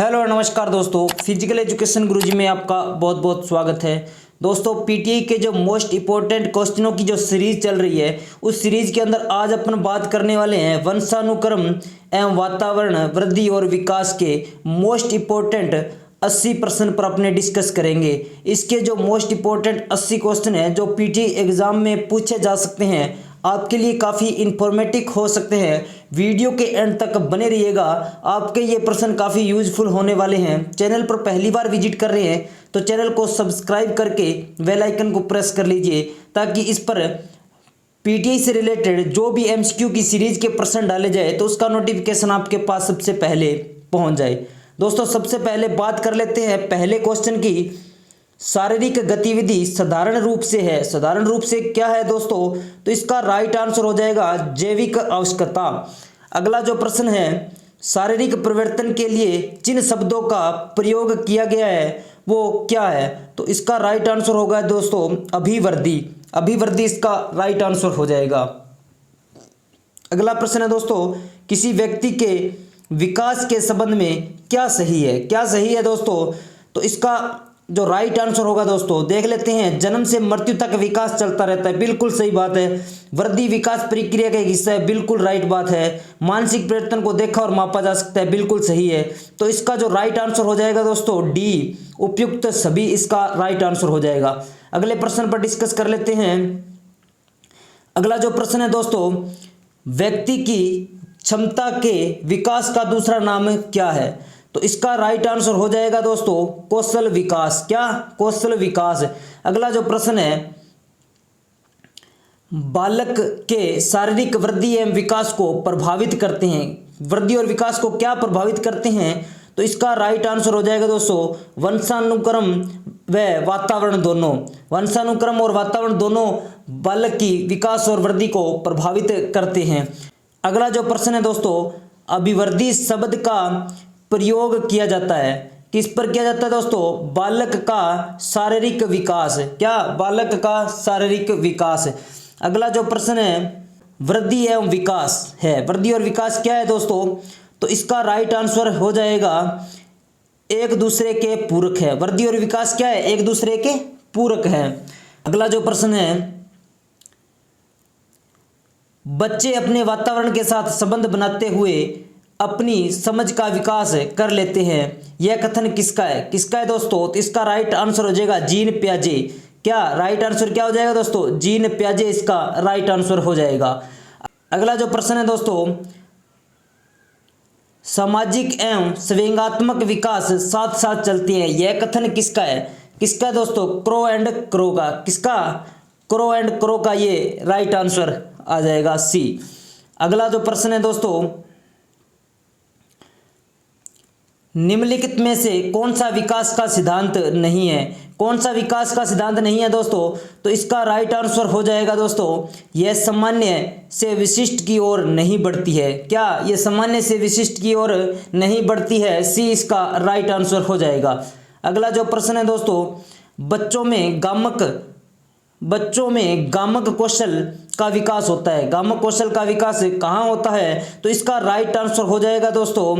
Hello नमस्कार दोस्तों, physical education गुरुजी में आपका बहुत बहुत स्वागत है। दोस्तों पीटीआई के जो मोस्ट इम्पोर्टेंट क्वेश्चनों की जो सीरीज चल रही है, उस सीरीज के अंदर आज अपन बात करने वाले हैं वंशानुक्रम एवं वातावरण वृद्धि और विकास के मोस्ट इम्पोर्टेंट 80 प्रश्न पर अपने डिस्कस करेंगे। इसके जो मोस्ट इम्पोर्टेंट 80 क्वेश्चन हैं जो पीटीआई एग्जाम में पूछे जा सकते हैं, आपके लिए काफ़ी इन्फॉर्मेटिव हो सकते हैं। वीडियो के एंड तक बने रहिएगा, आपके ये प्रश्न काफ़ी यूजफुल होने वाले हैं। चैनल पर पहली बार विजिट कर रहे हैं तो चैनल को सब्सक्राइब करके बेल आइकन को प्रेस कर लीजिए, ताकि इस पर पीटीआई से रिलेटेड जो भी एमसीक्यू की सीरीज के प्रश्न डाले जाए तो उसका नोटिफिकेशन आपके पास सबसे पहले पहुंच जाए। दोस्तों सबसे पहले बात कर लेते हैं पहले क्वेश्चन की। शारीरिक गतिविधि साधारण रूप से है, साधारण रूप से क्या है दोस्तों? तो इसका राइट आंसर हो जाएगा जैविक आवश्यकता। अगला जो प्रश्न है, शारीरिक परिवर्तन के लिए जिन शब्दों का प्रयोग किया गया है वो क्या है? तो इसका राइट आंसर होगा दोस्तों अभिवृद्धि। अभिवृद्धि इसका राइट आंसर हो जाएगा। अगला प्रश्न है दोस्तों, किसी व्यक्ति के विकास के संबंध में क्या सही है? क्या सही है दोस्तों? तो इसका जो राइट आंसर होगा दोस्तों, देख लेते हैं। जन्म से मृत्यु तक विकास चलता रहता है, बिल्कुल सही बात है। वृद्धि विकास प्रक्रिया का एक हिस्सा है, बिल्कुल राइट बात है। मानसिक परिवर्तन को देखा और मापा जा सकता है, बिल्कुल सही है। तो इसका जो राइट आंसर हो जाएगा दोस्तों डी, उपयुक्त सभी इसका राइट आंसर हो जाएगा। अगले प्रश्न पर डिस्कस कर लेते हैं। अगला जो प्रश्न है दोस्तों, व्यक्ति की क्षमता के विकास का दूसरा नाम क्या है? तो इसका राइट आंसर हो जाएगा दोस्तों कौशल विकास। क्या? कौशल विकास। अगला जो प्रश्न है, बालक के शारीरिक वृद्धि एवं विकास को प्रभावित करते हैं, वृद्धि और विकास को क्या प्रभावित करते हैं? तो इसका राइट आंसर हो जाएगा दोस्तों वंशानुक्रम व वातावरण दोनों। वंशानुक्रम और वातावरण दोनों बालक की विकास और वृद्धि को प्रभावित करते हैं। अगला जो प्रश्न है दोस्तों, अभिवृद्धि शब्द का प्रयोग किया जाता है, किस पर किया जाता है दोस्तों? बालक का शारीरिक विकास। क्या? बालक का शारीरिक विकास। अगला जो प्रश्न है, वृद्धि एवं विकास है, वृद्धि और विकास क्या है दोस्तों? तो इसका राइट आंसर हो जाएगा एक दूसरे के पूरक है। वृद्धि और विकास क्या है? एक दूसरे के पूरक है। अगला जो प्रश्न है, बच्चे अपने वातावरण के साथ संबंध बनाते हुए अपनी समझ का विकास कर लेते हैं, यह कथन किसका है? किसका है दोस्तों? तो इसका राइट आंसर हो जाएगा जीन पियाजे। क्या राइट आंसर क्या हो जाएगा दोस्तों? जीन पियाजे इसका राइट आंसर हो जाएगा। अगला जो प्रश्न है दोस्तों, सामाजिक एवं संवेगात्मक विकास साथ साथ चलते हैं, यह कथन किसका है? किसका है दोस्तों? क्रो एंड क्रो का। किसका? क्रो एंड क्रो का ये राइट आंसर आ जाएगा सी। अगला जो प्रश्न है दोस्तों, निम्नलिखित में से कौन सा विकास का सिद्धांत नहीं है? कौन सा विकास का सिद्धांत नहीं है दोस्तों? तो इसका राइट आंसर हो जाएगा दोस्तों यह सामान्य से विशिष्ट की ओर नहीं बढ़ती है। क्या? यह सामान्य से विशिष्ट की ओर नहीं बढ़ती है, सी इसका राइट आंसर हो जाएगा। अगला जो प्रश्न है दोस्तों, बच्चों में गामक कौशल का विकास होता है, गामक कौशल का विकास कहाँ होता है? तो इसका राइट आंसर हो जाएगा दोस्तों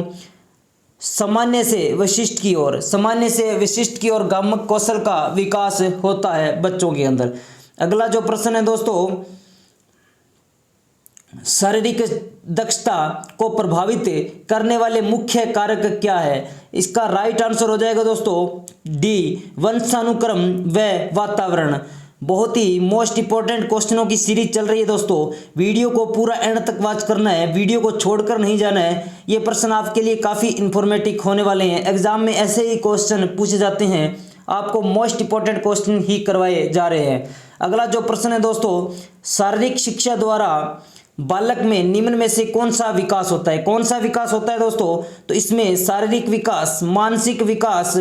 सामान्य से विशिष्ट की ओर। सामान्य से विशिष्ट की ओर गामक कौशल का विकास होता है बच्चों के अंदर। अगला जो प्रश्न है दोस्तों, शारीरिक दक्षता को प्रभावित करने वाले मुख्य कारक क्या है? इसका राइट आंसर हो जाएगा दोस्तों डी, वंशानुक्रम व वातावरण। बहुत ही मोस्ट इंपॉर्टेंट क्वेश्चनों की सीरीज चल रही है दोस्तों, वीडियो को पूरा एंड तक वॉच करना है, वीडियो को छोड़कर नहीं जाना है। ये प्रश्न आपके लिए काफ़ी इन्फॉर्मेटिव होने वाले हैं। एग्जाम में ऐसे ही क्वेश्चन पूछे जाते हैं, आपको मोस्ट इंपॉर्टेंट क्वेश्चन ही करवाए जा रहे हैं। अगला जो प्रश्न है दोस्तों, शारीरिक शिक्षा द्वारा बालक में निम्न में से कौन सा विकास होता है? कौन सा विकास होता है दोस्तों? तो इसमें शारीरिक विकास, मानसिक विकास,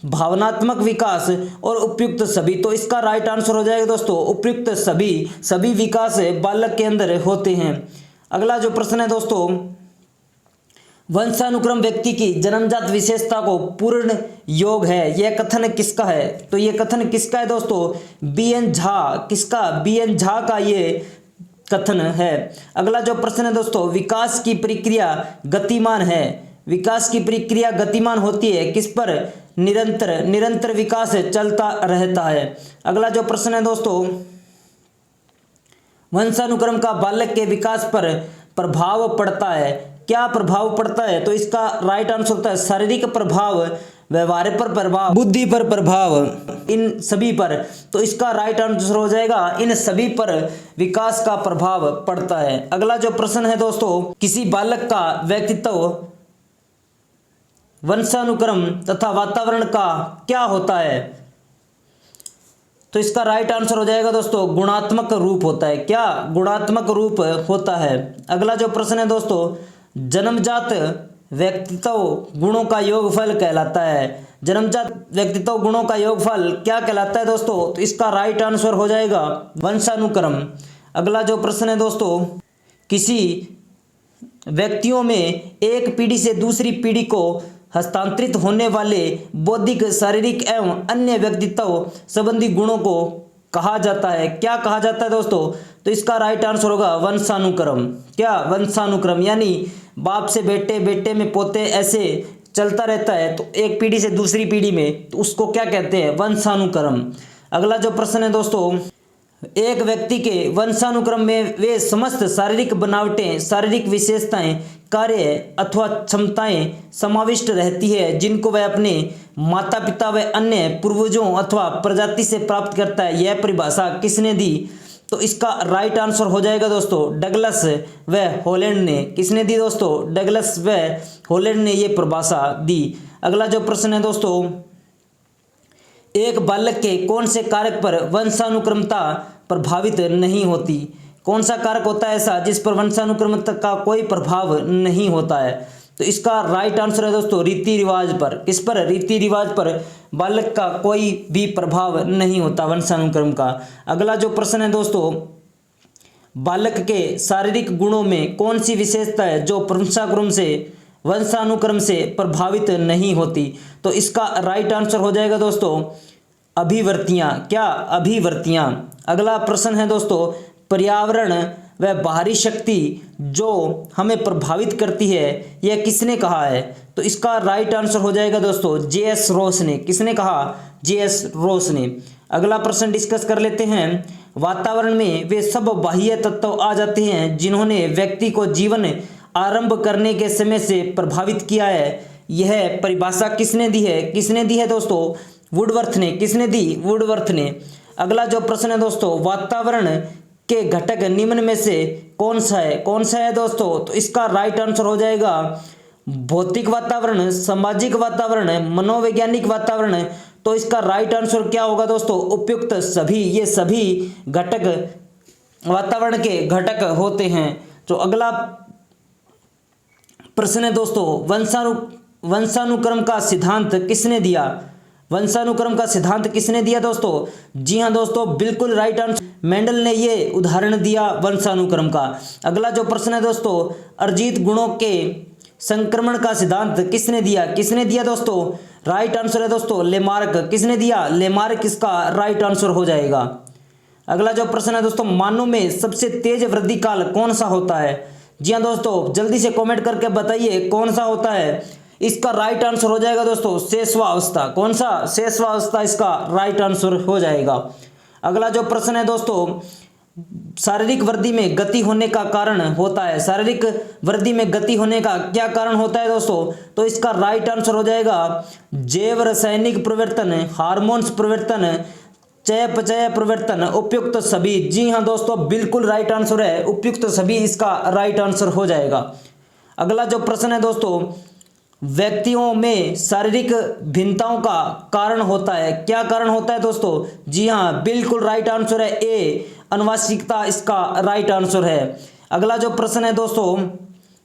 भावनात्मक विकास और उपयुक्त सभी। तो इसका राइट आंसर हो जाएगा दोस्तों उपयुक्त सभी। सभी विकास बालक के अंदर होते हैं। अगला जो प्रश्न है दोस्तों, वंशानुक्रम व्यक्ति की जन्मजात विशेषता को पूर्ण योग है, यह कथन किसका है? तो यह कथन किसका है दोस्तों? बी.एन. झा। किसका? बी.एन. झा का ये कथन है। अगला जो प्रश्न है दोस्तों, विकास की प्रक्रिया गतिमान है, विकास की प्रक्रिया गतिमान होती है? किस पर निरंतर विकास चलता रहता है? अगला जो प्रश्न है दोस्तों, वंशानुक्रम का बालक के विकास पर प्रभाव पड़ता है? क्या प्रभाव पड़ता है? तो इसका राइट आंसर होता है शारीरिक प्रभाव, व्यवहार पर प्रभाव, बुद्धि पर प्रभाव, इन सभी पर। तो इसका राइट आंसर हो जाएगा इन सभी पर विकास का प्रभाव पड़ता है। अगला जो प्रश्न है दोस्तों, किसी बालक का व्यक्तित्व वंशानुक्रम तथा वातावरण का क्या होता है? तो इसका राइट आंसर हो जाएगा दोस्तों गुणात्मक रूप होता है। क्या? गुणात्मक रूप होता है। अगला जो प्रश्न है दोस्तों, जन्मजात व्यक्तित्व गुणों का योगफल कहलाता है? जन्मजात व्यक्तित्व गुणों का योगफल क्या कहलाता है दोस्तों? तो इसका राइट आंसर हो जाएगा वंशानुक्रम। अगला जो प्रश्न है दोस्तों, किसी व्यक्तियों में एक पीढ़ी से दूसरी पीढ़ी को हस्तांतरित होने वाले बौद्धिक, शारीरिक एवं अन्य व्यक्तित्व संबंधी गुणों को कहा जाता है? क्या कहा जाता है दोस्तों? तो इसका राइट आंसर होगा वंशानुक्रम। क्या? वंशानुक्रम, यानी बाप से बेटे, बेटे में पोते, ऐसे चलता रहता है तो एक पीढ़ी से दूसरी पीढ़ी में, तो उसको क्या कहते हैं? वंशानुक्रम। अगला जो प्रश्न है दोस्तों, एक व्यक्ति के वंशानुक्रम में वे समस्त शारीरिक बनावटें, शारीरिक विशेषताएं, कार्य अथवा क्षमताएं समाविष्ट रहती है जिनको वह अपने माता पिता व अन्य पूर्वजों अथवा प्रजाति से प्राप्त करता है। यह परिभाषा किसने दी? तो इसका राइट आंसर हो जाएगा दोस्तों डगलस व हॉलैंड ने। किसने दी दोस्तों? डगलस व हॉलैंड ने ये परिभाषा दी। अगला जो प्रश्न है दोस्तों, एक बालक के कौन से कारक पर वंशानुक्रमता प्रभावित नहीं होती? कौन सा कारक होता है ऐसा जिस पर वंशानुक्रमता का कोई प्रभाव नहीं होता है? तो इसका राइट आंसर है दोस्तों रीति रिवाज पर। किस पर? रीति रिवाज पर बालक का कोई भी प्रभाव नहीं होता वंशानुक्रम का। अगला जो प्रश्न है दोस्तों, बालक के शारीरिक गुणों में कौन सी विशेषता है जो वंशानुक्रम से प्रभावित नहीं होती? तो इसका राइट आंसर हो जाएगा दोस्तों अभिवर्तियाँ। क्या? अभिवर्तियाँ। अगला प्रश्न है दोस्तों, पर्यावरण व बाहरी शक्ति जो हमें प्रभावित करती है यह किसने कहा है? तो इसका राइट आंसर हो जाएगा दोस्तों J.S. रोस ने। किसने कहा? J.S. रोस ने। अगला प्रश्न डिस्कस कर लेते हैं, वातावरण में वे सब बाह्य तत्व आ जाते हैं जिन्होंने व्यक्ति को जीवन आरंभ करने के समय से प्रभावित किया है। यह परिभाषा किसने दी है? किसने दी है दोस्तों? वुडवर्थ ने। किसने दी? वुडवर्थ ने। अगला जो प्रश्न है दोस्तों, वातावरण के घटक निम्न में से कौन सा है? कौन सा है दोस्तों? तो इसका राइट आंसर हो जाएगा भौतिक वातावरण, सामाजिक वातावरण, मनोवैज्ञानिक वातावरण। तो इसका राइट आंसर क्या होगा दोस्तों? उपयुक्त सभी। ये सभी घटक वातावरण के घटक होते हैं। तो अगला प्रश्न है दोस्तों, वंशानुक्रम का सिद्धांत किसने दिया? वंशानुक्रम का सिद्धांत किसने दिया दोस्तों? जी हाँ दोस्तों, बिल्कुल राइट आंसर मेंडल ने ये उदाहरण दिया वंशानुक्रम का। अगला जो प्रश्न है दोस्तों, अर्जित गुणों के संक्रमण का सिद्धांत किसने दिया? किसने दिया दोस्तों? राइट आंसर है दोस्तों लेमार्क। किसने दिया? लेमार्क इसका राइट आंसर हो जाएगा। अगला जो प्रश्न है दोस्तों, मानव में सबसे तेज वृद्धि काल कौन सा होता है? जी हाँ दोस्तों, जल्दी से कमेंट करके बताइए कौन सा होता है। इसका राइट आंसर हो जाएगा दोस्तों शेषवावस्था। कौन सा? शेषवावस्था इसका राइट आंसर हो जाएगा। अगला जो प्रश्न है दोस्तों, शारीरिक वृद्धि में गति होने का कारण होता है। शारीरिक वृद्धि में गति होने का क्या कारण होता है दोस्तों? तो इसका राइट आंसर हो जाएगा जैव रासायनिक परिवर्तन, हार्मोन्स परिवर्तन, चयापचय परिवर्तन, उपयुक्त सभी। जी हाँ दोस्तों, बिल्कुल राइट आंसर है उपयुक्त सभी, इसका राइट आंसर हो जाएगा। अगला जो प्रश्न है दोस्तों, व्यक्तियों में शारीरिक भिन्नताओं का कारण होता है। क्या कारण होता है दोस्तों? जी हाँ, बिल्कुल राइट आंसर है ए, आनुवंशिकता इसका राइट आंसर है। अगला जो प्रश्न है दोस्तों,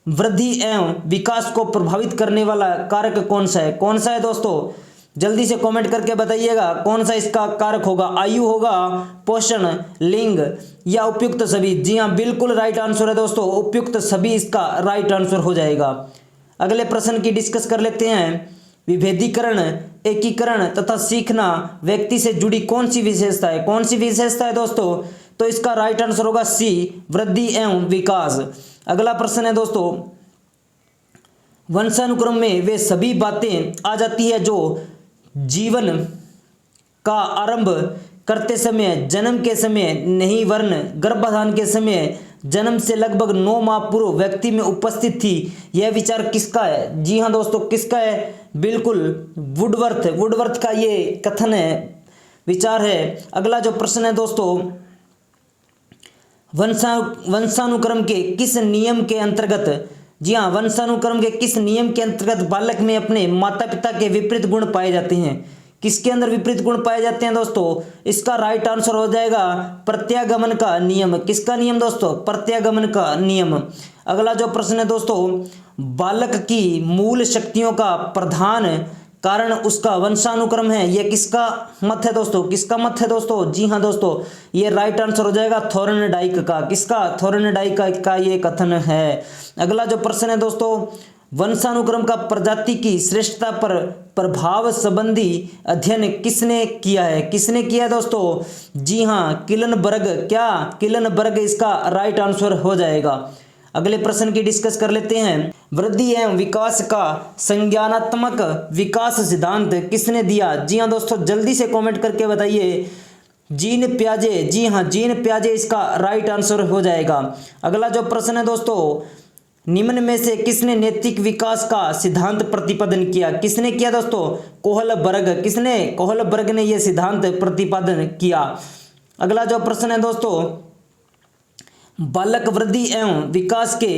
वृद्धि एवं विकास को प्रभावित करने वाला कारक कौन सा है? कौन सा है दोस्तों? जल्दी से कमेंट करके बताइएगा कौन सा इसका कारक होगा। आयु होगा, पोषण, लिंग या उपयुक्त सभी? जी हाँ, बिल्कुल राइट आंसर है दोस्तों उपयुक्त सभी, इसका राइट आंसर हो जाएगा। अगले प्रश्न की डिस्कस कर लेते हैं, विभेदीकरण, एकीकरण तथा सीखना व्यक्ति से जुड़ी कौन सी विशेषता है? कौन सी विशेषता है दोस्तों? तो इसका राइट आंसर होगा सी, वृद्धि एवं विकास। अगला प्रश्न है दोस्तों, वंशानुक्रम में वे सभी बातें आ जाती है जो जीवन का आरंभ करते समय, जन्म के समय नहीं वरन गर्भाधान के समय, जन्म से लगभग 9 माह पूर्व व्यक्ति में उपस्थित थी। यह विचार किसका है? जी हाँ दोस्तों, किसका है? बिल्कुल वुडवर्थ का ये कथन है, विचार है। अगला जो प्रश्न है दोस्तों, वंशानुक्रम के किस नियम के अंतर्गत, जी हाँ, वंशानुक्रम के किस नियम के अंतर्गत बालक में अपने माता पिता के विपरीत गुण पाए जाते हैं? किसके अंदर विपरीत गुण पाए जाते हैं दोस्तों? इसका राइट आंसर हो जाएगा प्रत्यागमन का नियम। किसका नियम दोस्तों? प्रत्यागमन का नियम। अगला जो प्रश्न है दोस्तों, बालक की मूल शक्तियों का प्रधान कारण उसका वंशानुक्रम है। यह किसका मत है दोस्तों? किसका मत है दोस्तों? जी हाँ दोस्तों, ये राइट आंसर हो जाएगा थॉर्नडाइक का। किसका? थॉर्नडाइक का ये कथन है। अगला जो प्रश्न है दोस्तों, वंशानुक्रम का प्रजाति की श्रेष्ठता पर प्रभाव संबंधी अध्ययन किसने किया है? किसने किया है दोस्तों? जी हाँ, किलनबर्ग। क्या? किलनबर्ग इसका राइट आंसर हो जाएगा। अगले प्रश्न की डिस्कस कर लेते हैं। वृद्धि एवं विकास का संज्ञानात्मक विकास सिद्धांत किसने दिया? जी हाँ दोस्तों, जल्दी से कमेंट करके बताइए। जीन पियाजे। जी हाँ, जीन पियाजे इसका राइट आंसर हो जाएगा। अगला जो प्रश्न है दोस्तों, निम्न में से किसने नैतिक विकास का सिद्धांत प्रतिपादन किया? किसने किया दोस्तों? कोहलबर्ग। किसने? कोहलबर्ग ने यह सिद्धांत प्रतिपादन किया। अगला जो प्रश्न है दोस्तों, बालक वृद्धि एवं विकास के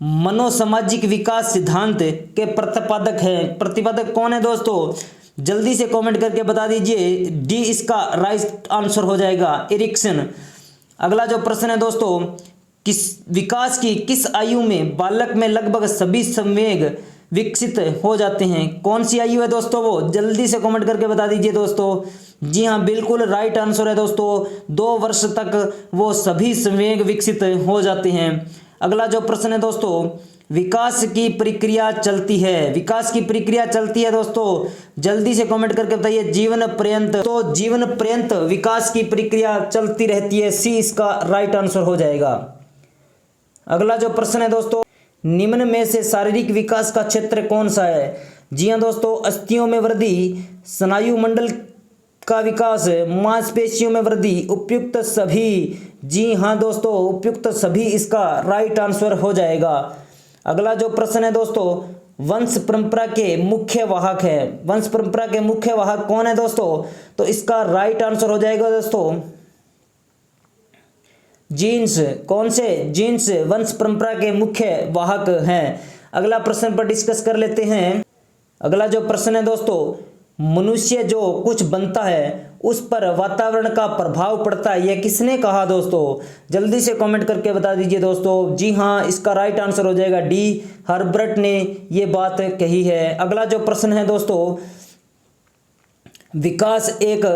मनोसामाजिक विकास सिद्धांत के प्रतिपादक कौन है दोस्तों? जल्दी से कमेंट करके बता दीजिए। डी इसका राइट आंसर हो जाएगा, एरिक्सन। अगला जो प्रश्न है दोस्तों, विकास की किस आयु में बालक में लगभग सभी संवेग विकसित हो जाते हैं? कौन सी आयु है दोस्तों वो? जल्दी से कमेंट करके बता दीजिए दोस्तों। जी हाँ, बिल्कुल राइट आंसर है दोस्तों, 2 वर्ष तक वो सभी संवेग विकसित हो जाते हैं। अगला जो प्रश्न है दोस्तों, विकास की प्रक्रिया चलती है दोस्तों, जल्दी से कमेंट करके बताइए। जीवन पर्यंत। तो जीवन पर्यंत विकास की प्रक्रिया चलती रहती है, सी इसका राइट आंसर हो जाएगा। अगला जो प्रश्न है दोस्तों, निम्न में से शारीरिक विकास का क्षेत्र कौन सा है? जी हाँ दोस्तों, अस्थियों में वृद्धि, स्नायु मंडल का विकास, मांसपेशियों में वृद्धि, उपयुक्त सभी। जी हाँ दोस्तों, उपयुक्त सभी इसका राइट आंसर हो जाएगा। अगला जो प्रश्न है दोस्तों, वंश परंपरा के मुख्य वाहक है। वंश परंपरा के मुख्य वाहक कौन है दोस्तों? तो इसका राइट आंसर हो जाएगा दोस्तों जीन्स। कौन से? जीन्स वंश परंपरा के मुख्य वाहक हैं। अगला प्रश्न पर डिस्कस कर लेते हैं। अगला जो प्रश्न है दोस्तों, मनुष्य जो कुछ बनता है उस पर वातावरण का प्रभाव पड़ता है, यह किसने कहा दोस्तों? जल्दी से कमेंट करके बता दीजिए दोस्तों। जी हाँ, इसका राइट आंसर हो जाएगा डी, हर्बर्ट ने ये बात कही है। अगला जो प्रश्न है दोस्तों, विकास एक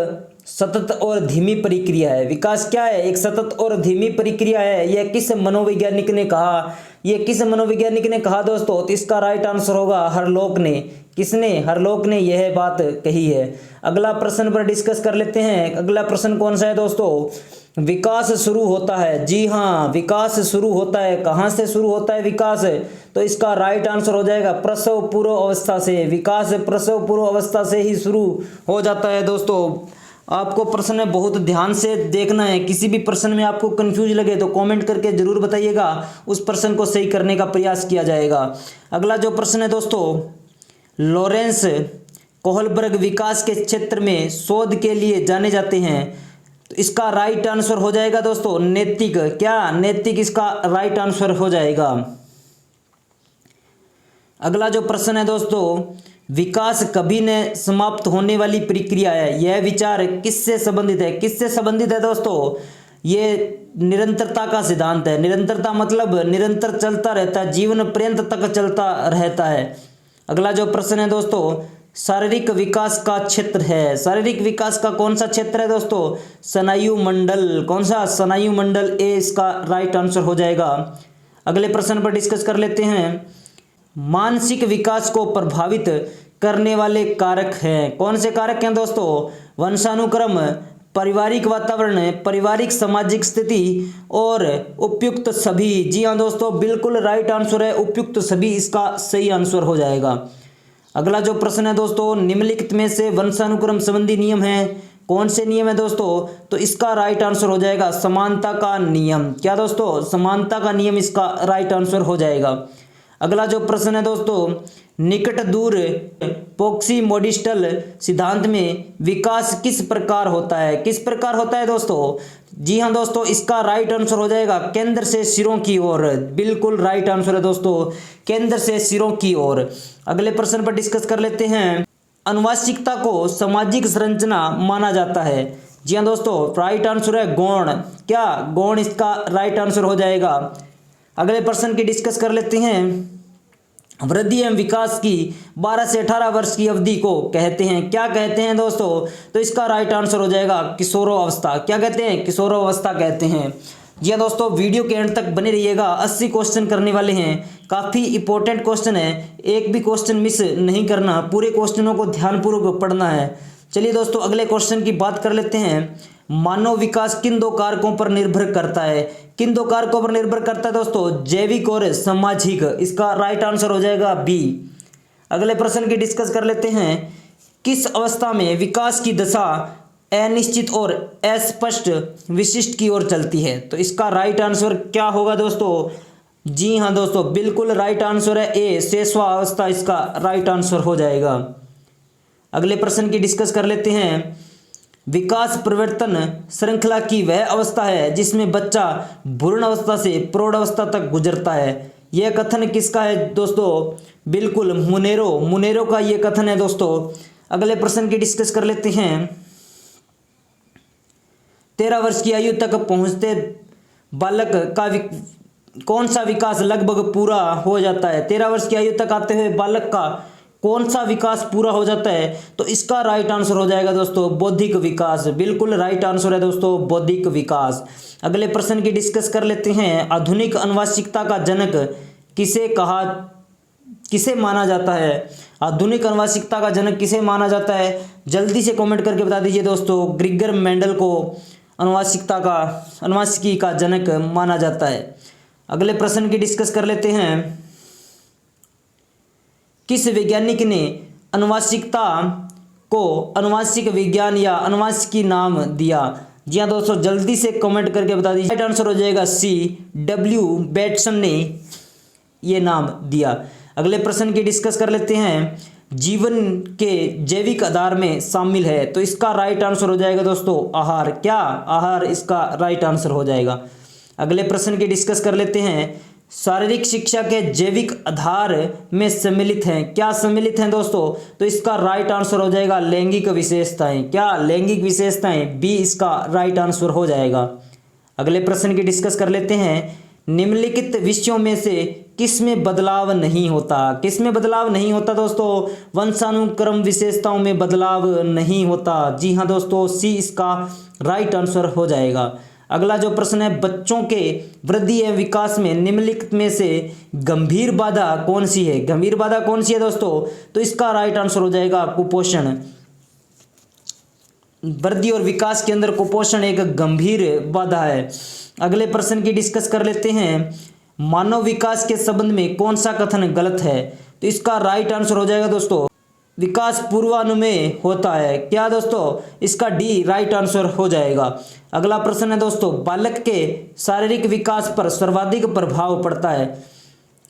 सतत और धीमी प्रक्रिया है। विकास क्या है? एक सतत और धीमी प्रक्रिया है। यह किस मनोवैज्ञानिक ने कहा? यह किस मनोवैज्ञानिक ने कहा दोस्तों? तो इसका राइट आंसर होगा हरलोक ने। किसने? हरलोक ने यह बात कही है। अगला प्रश्न पर डिस्कस कर लेते हैं। अगला प्रश्न कौन सा है दोस्तों? विकास शुरू होता है। जी हाँ, विकास शुरू होता है। कहाँ से शुरू होता है विकास? तो इसका राइट आंसर हो जाएगा प्रसव पूर्व अवस्था से। विकास प्रसव पूर्व अवस्था से ही शुरू हो जाता है दोस्तों। आपको प्रश्न बहुत ध्यान से देखना है। किसी भी प्रश्न में आपको कंफ्यूज लगे तो कमेंट करके जरूर बताइएगा, उस प्रश्न को सही करने का प्रयास किया जाएगा। अगला जो प्रश्न है दोस्तों, लॉरेंस कोहलबर्ग विकास के क्षेत्र में शोध के लिए जाने जाते हैं, तो इसका राइट आंसर हो जाएगा दोस्तों नैतिक। क्या? नैतिक इसका राइट आंसर हो जाएगा। अगला जो प्रश्न है दोस्तों, विकास कभी न समाप्त होने वाली प्रक्रिया है, यह विचार किससे संबंधित है? किससे संबंधित है दोस्तों? ये निरंतरता का सिद्धांत है। निरंतरता मतलब निरंतर चलता रहता है, जीवन पर्यंत तक चलता रहता है। अगला जो प्रश्न है दोस्तों, शारीरिक विकास का क्षेत्र है। शारीरिक विकास का कौन सा क्षेत्र है दोस्तों? स्नायु मंडल। कौन सा? स्नायु मंडल, ए इसका राइट आंसर हो जाएगा। अगले प्रश्न पर डिस्कस कर लेते हैं। मानसिक विकास को प्रभावित करने वाले कारक हैं। कौन से कारक हैं दोस्तों? वंशानुक्रम, पारिवारिक वातावरण है, पारिवारिक सामाजिक स्थिति और उपयुक्त सभी। जी हाँ दोस्तों, बिल्कुल राइट आंसर है उपयुक्त सभी, इसका सही आंसर हो जाएगा। अगला जो प्रश्न है दोस्तों, निम्नलिखित में से वंशानुक्रम संबंधी नियम है, कौन से नियम है दोस्तों? तो इसका राइट आंसर हो जाएगा समानता का नियम। क्या दोस्तों? समानता का नियम इसका राइट आंसर हो जाएगा। अगला जो प्रश्न है दोस्तों, निकट दूर प्रोक्सिमोडिस्टल सिद्धांत में विकास किस प्रकार होता है? किस प्रकार होता है दोस्तों? जी हाँ दोस्तों, इसका राइट आंसर हो जाएगा केंद्र से सिरों की ओर। बिल्कुल राइट आंसर है दोस्तों, केंद्र से सिरों की ओर। अगले प्रश्न पर डिस्कस कर लेते हैं, आनुवंशिकता को सामाजिक संरचना माना जाता है। जी हाँ दोस्तों, राइट आंसर है गौण। क्या गौण इसका राइट आंसर हो जाएगा। अगले प्रश्न की डिस्कस कर लेते हैं, वृद्धि एवं विकास की 12 से 18 वर्ष की अवधि को कहते हैं, क्या कहते हैं दोस्तों? तो इसका राइट आंसर हो जाएगा किशोरावस्था। क्या कहते हैं? किशोरावस्था कहते हैं। जी हाँ दोस्तों, वीडियो के एंड तक बने रहिएगा, 80 क्वेश्चन करने वाले हैं, काफ़ी इंपॉर्टेंट क्वेश्चन है, एक भी क्वेश्चन मिस नहीं करना, पूरे क्वेश्चनों को ध्यानपूर्वक पढ़ना है। चलिए दोस्तों, अगले क्वेश्चन की बात कर लेते हैं, मानव विकास किन दो कारकों पर निर्भर करता है? किन दो कारकों पर निर्भर करता है दोस्तों? जैविक और सामाजिक। इसका राइट आंसर हो जाएगा बी। अगले प्रश्न की डिस्कस कर लेते हैं, किस अवस्था में विकास की दशा अनिश्चित और अस्पष्ट विशिष्ट की ओर चलती है? तो इसका राइट आंसर क्या होगा दोस्तों? जी हाँ दोस्तों, बिल्कुल राइट आंसर है ए, शेषवावस्था इसका राइट आंसर हो जाएगा। अगले प्रश्न की डिस्कस कर लेते हैं, विकास परिवर्तन श्रृंखला की वह अवस्था है जिसमें बच्चा भ्रूण अवस्था से प्रौढ़ अवस्था तक गुजरता है। यह कथन किसका है दोस्तों? बिल्कुल मुनेरो का यह कथन है दोस्तों। अगले प्रश्न की डिस्कस कर लेते हैं, 13 वर्ष की आयु तक पहुंचते बालक का कौन सा विकास लगभग पूरा हो जाता है? 13 वर्ष की आयु तक आते हुए बालक का कौन सा विकास पूरा हो जाता है? तो इसका राइट आंसर हो जाएगा दोस्तों बौद्धिक विकास। बिल्कुल राइट आंसर है दोस्तों बौद्धिक विकास। अगले प्रश्न की डिस्कस कर लेते हैं, आधुनिक आनुवंशिकता का जनक किसे माना जाता है? आधुनिक आनुवंशिकता का जनक किसे माना जाता है? जल्दी से कमेंट करके बता दीजिए दोस्तों। ग्रिगर मेंडल को आनुवंशिकी का जनक माना जाता है। अगले प्रश्न की डिस्कस कर लेते हैं, किस वैज्ञानिक ने आनुवंशिकता को आनुवंशिक विज्ञान या आनुवंशिकी नाम दिया? जी हाँ दोस्तों, जल्दी से कमेंट करके बता दीजिए। राइट आंसर हो जाएगा सी, डब्ल्यू बेटसन ने ये नाम दिया। अगले प्रश्न की डिस्कस कर लेते हैं, जीवन के जैविक आधार में शामिल है। तो इसका राइट आंसर हो जाएगा दोस्तों आहार। क्या आहार इसका राइट आंसर हो जाएगा। अगले प्रश्न की डिस्कस कर लेते हैं, शारीरिक शिक्षा के जैविक आधार में सम्मिलित हैं। क्या सम्मिलित हैं दोस्तों? तो इसका राइट आंसर हो जाएगा लैंगिक विशेषताएं। क्या लैंगिक विशेषताएं? बी इसका राइट आंसर हो जाएगा। अगले प्रश्न की डिस्कस कर लेते हैं, निम्नलिखित विषयों में से किसमें बदलाव नहीं होता? किसमें बदलाव नहीं होता दोस्तों? वंशानुक्रम विशेषताओं में बदलाव नहीं होता। जी हाँ दोस्तों, सी इसका राइट आंसर हो जाएगा। अगला जो प्रश्न है, बच्चों के वृद्धि एवं विकास में निम्नलिखित में से गंभीर बाधा कौन सी है? गंभीर बाधा कौन सी है दोस्तों? तो इसका राइट आंसर हो जाएगा कुपोषण। वृद्धि और विकास के अंदर कुपोषण एक गंभीर बाधा है। अगले प्रश्न की डिस्कस कर लेते हैं, मानव विकास के संबंध में कौन सा कथन गलत है? तो इसका राइट आंसर हो जाएगा दोस्तों विकास पूर्वानुमेय होता है। क्या दोस्तों? इसका डी राइट आंसर हो जाएगा। अगला प्रश्न है दोस्तों, बालक के शारीरिक विकास पर सर्वाधिक प्रभाव पड़ता है।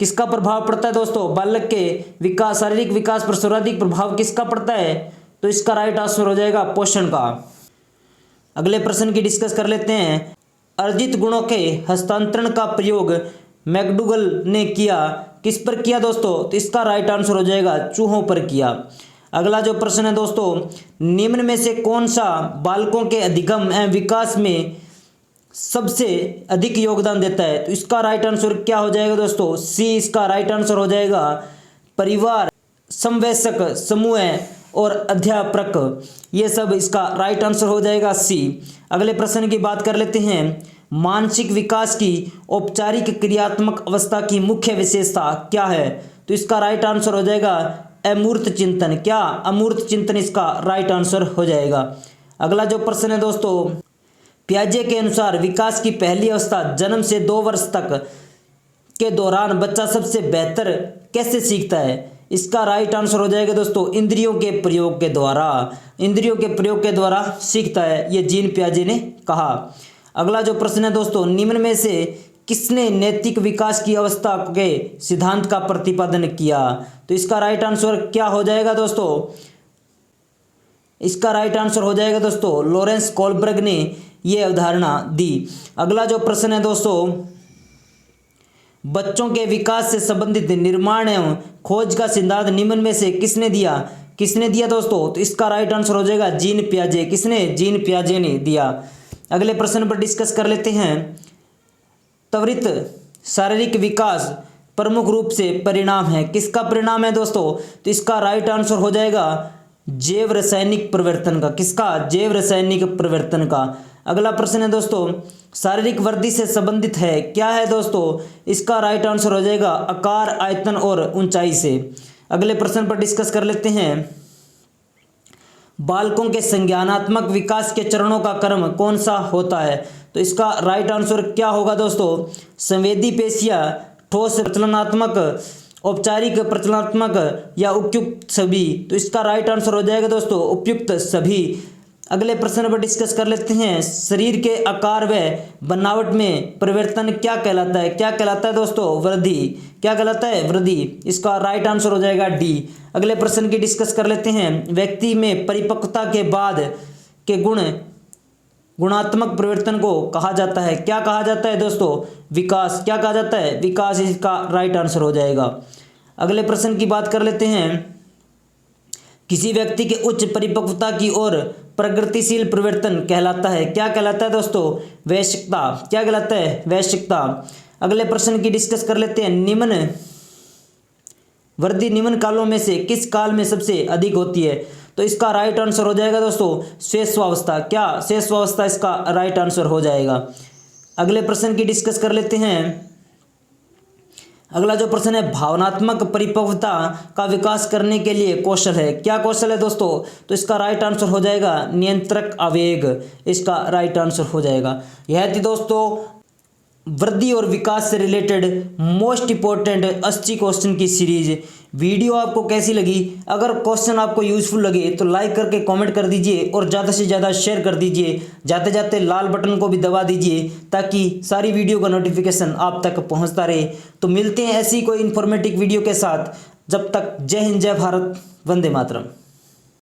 किसका प्रभाव पड़ता है दोस्तों? बालक के शारीरिक विकास पर सर्वाधिक प्रभाव किसका पड़ता है? तो इसका राइट आंसर हो जाएगा पोषण का। अगले प्रश्न की डिस्कस कर लेते हैं, अर्जित गुणों के हस्तांतरण का प्रयोग मैकडूगल ने किया, किस पर किया दोस्तों? तो इसका राइट आंसर हो जाएगा चूहों पर किया। अगला जो प्रश्न है दोस्तों, निम्न में से कौन सा बालकों के अधिगम एवं विकास में सबसे अधिक योगदान देता है? तो इसका राइट आंसर क्या हो जाएगा दोस्तों? सी इसका राइट आंसर हो जाएगा परिवार, समवयस्क समूह और अध्यापक, ये सब इसका राइट आंसर हो जाएगा सी। अगले प्रश्न की बात कर लेते हैं, मानसिक विकास की औपचारिक क्रियात्मक अवस्था की मुख्य विशेषता क्या है? तो इसका राइट आंसर हो जाएगा अमूर्त चिंतन। क्या? अमूर्त चिंतन इसका राइट आंसर हो जाएगा। अगला जो प्रश्न है दोस्तों, पियाजे के अनुसार विकास की पहली अवस्था जन्म से 2 वर्ष तक के दौरान बच्चा सबसे बेहतर कैसे सीखता है? इसका राइट आंसर हो जाएगा दोस्तों इंद्रियों के प्रयोग के द्वारा। इंद्रियों के प्रयोग के द्वारा सीखता है, ये जीन पियाजे ने कहा। अगला जो प्रश्न है दोस्तों, निम्न में से किसने नैतिक विकास की अवस्था के सिद्धांत का प्रतिपादन किया? तो इसका राइट आंसर क्या हो जाएगा दोस्तों? इसका राइट आंसर हो जाएगा दोस्तों लॉरेंस कोलबर्ग ने ये अवधारणा दी। अगला जो प्रश्न है दोस्तों, बच्चों के विकास से संबंधित निर्माण एवं खोज का सिद्धांत निम्न में से किसने दिया? किसने दिया दोस्तों? तो इसका राइट आंसर हो जाएगा जीन पियाजे। किसने? जीन पियाजे ने दिया। अगले प्रश्न पर डिस्कस कर लेते हैं। त्वरित शारीरिक विकास प्रमुख रूप से परिणाम है, किसका परिणाम है दोस्तों? तो इसका राइट आंसर हो जाएगा जैव रासायनिक परिवर्तन का। किसका? जैव रासायनिक परिवर्तन का। अगला प्रश्न है दोस्तों, शारीरिक वृद्धि से संबंधित है, क्या है दोस्तों? इसका राइट आंसर हो जाएगा आकार, आयतन और ऊंचाई से। अगले प्रश्न पर डिस्कस कर लेते हैं। बालकों के संज्ञानात्मक विकास के चरणों का क्रम कौन सा होता है? तो इसका राइट आंसर क्या होगा दोस्तों? संवेदी पेशियां, ठोस प्रचलनात्मक, औपचारिक प्रचलनात्मक या उपयुक्त सभी। तो इसका राइट आंसर हो जाएगा दोस्तों उपयुक्त सभी। अगले प्रश्न पर डिस्कस कर लेते हैं। शरीर के आकार व बनावट में परिवर्तन क्या कहलाता है? क्या कहलाता है दोस्तों? वृद्धि। क्या कहलाता है? वृद्धि। इसका राइट आंसर हो जाएगा डी। अगले प्रश्न की डिस्कस कर लेते हैं। व्यक्ति में परिपक्वता के बाद के गुणात्मक परिवर्तन को कहा जाता है, क्या कहा जाता है दोस्तों? विकास। क्या कहा जाता है? विकास। इसका राइट आंसर हो जाएगा। अगले प्रश्न की बात कर लेते हैं। किसी व्यक्ति के उच्च परिपक्वता की ओर प्रगतिशील परिवर्तन कहलाता है, क्या कहलाता है दोस्तों? वयस्कता। क्या कहलाता है? वयस्कता। अगले प्रश्न की डिस्कस कर लेते हैं। निम्न वृद्धि निम्न कालों में से किस काल में सबसे अधिक होती है? तो इसका राइट आंसर हो जाएगा दोस्तों शैशवावस्था। क्या? शैशवावस्था इसका राइट आंसर हो जाएगा। अगले प्रश्न की डिस्कस कर लेते हैं। अगला जो प्रश्न है, भावनात्मक परिपक्वता का विकास करने के लिए कौशल है, क्या कौशल है दोस्तों? तो इसका राइट आंसर हो जाएगा नियंत्रक आवेग। इसका राइट आंसर हो जाएगा। यह थी दोस्तों वृद्धि और विकास से रिलेटेड मोस्ट इंपॉर्टेंट 80 क्वेश्चन की सीरीज। वीडियो आपको कैसी लगी? अगर क्वेश्चन आपको यूजफुल लगे तो लाइक करके कमेंट कर दीजिए और ज़्यादा से ज़्यादा शेयर कर दीजिए। जाते जाते लाल बटन को भी दबा दीजिए ताकि सारी वीडियो का नोटिफिकेशन आप तक पहुंचता रहे। तो मिलते हैं ऐसी कोई इन्फॉर्मेटिव वीडियो के साथ। जब तक जय हिंद, जय भारत, वंदे मातरम।